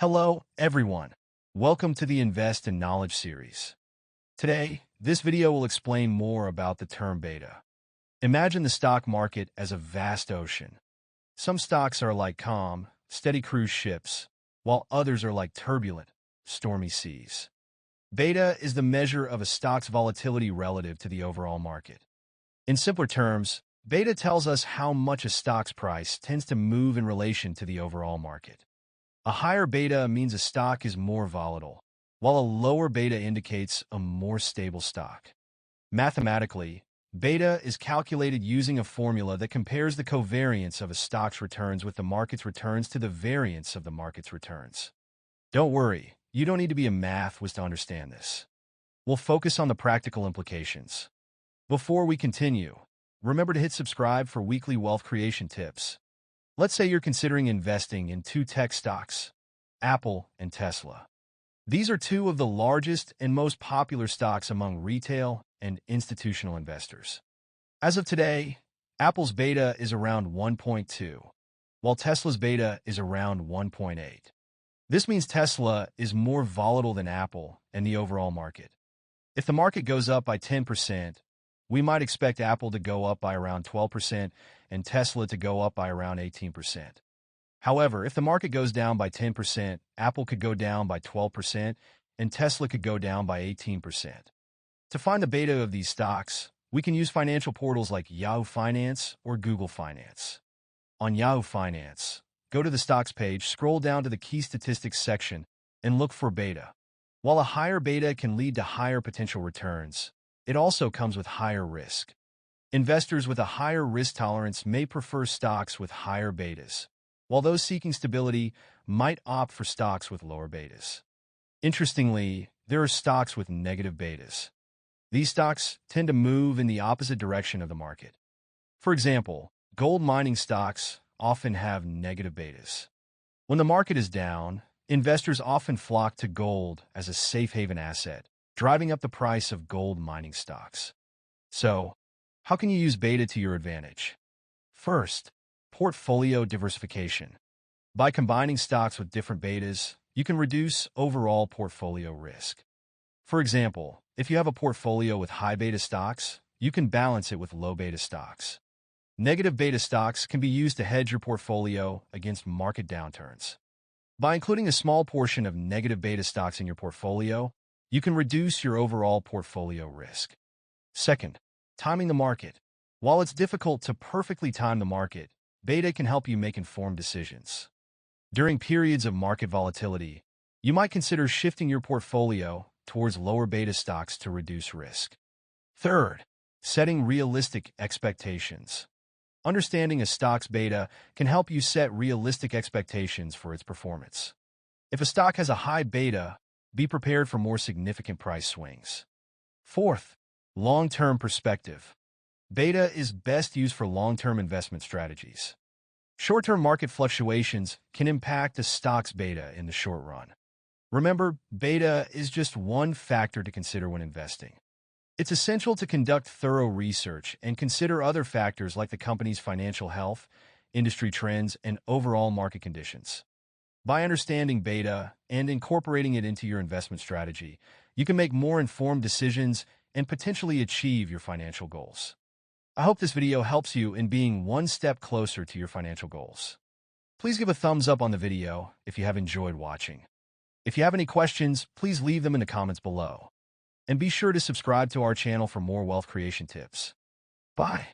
Hello, everyone. Welcome to the Invest in Knowledge series. Today, this video will explain more about the term beta. Imagine the stock market as a vast ocean. Some stocks are like calm, steady cruise ships, while others are like turbulent, stormy seas. Beta is the measure of a stock's volatility relative to the overall market. In simpler terms, beta tells us how much a stock's price tends to move in relation to the overall market. A higher beta means a stock is more volatile, while a lower beta indicates a more stable stock. Mathematically, beta is calculated using a formula that compares the covariance of a stock's returns with the market's returns to the variance of the market's returns. Don't worry, you don't need to be a math whiz to understand this. We'll focus on the practical implications. Before we continue, remember to hit subscribe for weekly wealth creation tips. Let's say you're considering investing in two tech stocks, Apple and Tesla. These are two of the largest and most popular stocks among retail and institutional investors. As of today, Apple's beta is around 1.2, while Tesla's beta is around 1.8. This means Tesla is more volatile than Apple and the overall market. If the market goes up by 10%, we might expect Apple to go up by around 12% and Tesla to go up by around 18%. However, if the market goes down by 10%, Apple could go down by 12% and Tesla could go down by 18%. To find the beta of these stocks, we can use financial portals like Yahoo Finance or Google Finance. On Yahoo Finance, go to the stocks page, scroll down to the key statistics section, and look for beta. While a higher beta can lead to higher potential returns, it also comes with higher risk. Investors with a higher risk tolerance may prefer stocks with higher betas, while those seeking stability might opt for stocks with lower betas. Interestingly, there are stocks with negative betas. These stocks tend to move in the opposite direction of the market. For example, gold mining stocks often have negative betas. When the market is down, investors often flock to gold as a safe haven asset, driving up the price of gold mining stocks. So, how can you use beta to your advantage? First, portfolio diversification. By combining stocks with different betas, you can reduce overall portfolio risk. For example, if you have a portfolio with high beta stocks, you can balance it with low beta stocks. Negative beta stocks can be used to hedge your portfolio against market downturns. By including a small portion of negative beta stocks in your portfolio, you can reduce your overall portfolio risk. Second, timing the market. While it's difficult to perfectly time the market, beta can help you make informed decisions. During periods of market volatility, you might consider shifting your portfolio towards lower beta stocks to reduce risk. Third, setting realistic expectations. Understanding a stock's beta can help you set realistic expectations for its performance. If a stock has a high beta, be prepared for more significant price swings. Fourth, long-term perspective. Beta is best used for long-term investment strategies. Short-term market fluctuations can impact a stock's beta in the short run. Remember, beta is just one factor to consider when investing. It's essential to conduct thorough research and consider other factors like the company's financial health, industry trends, and overall market conditions. By understanding beta and incorporating it into your investment strategy, you can make more informed decisions and potentially achieve your financial goals. I hope this video helps you in being one step closer to your financial goals. Please give a thumbs up on the video if you have enjoyed watching. If you have any questions, please leave them in the comments below. And be sure to subscribe to our channel for more wealth creation tips. Bye.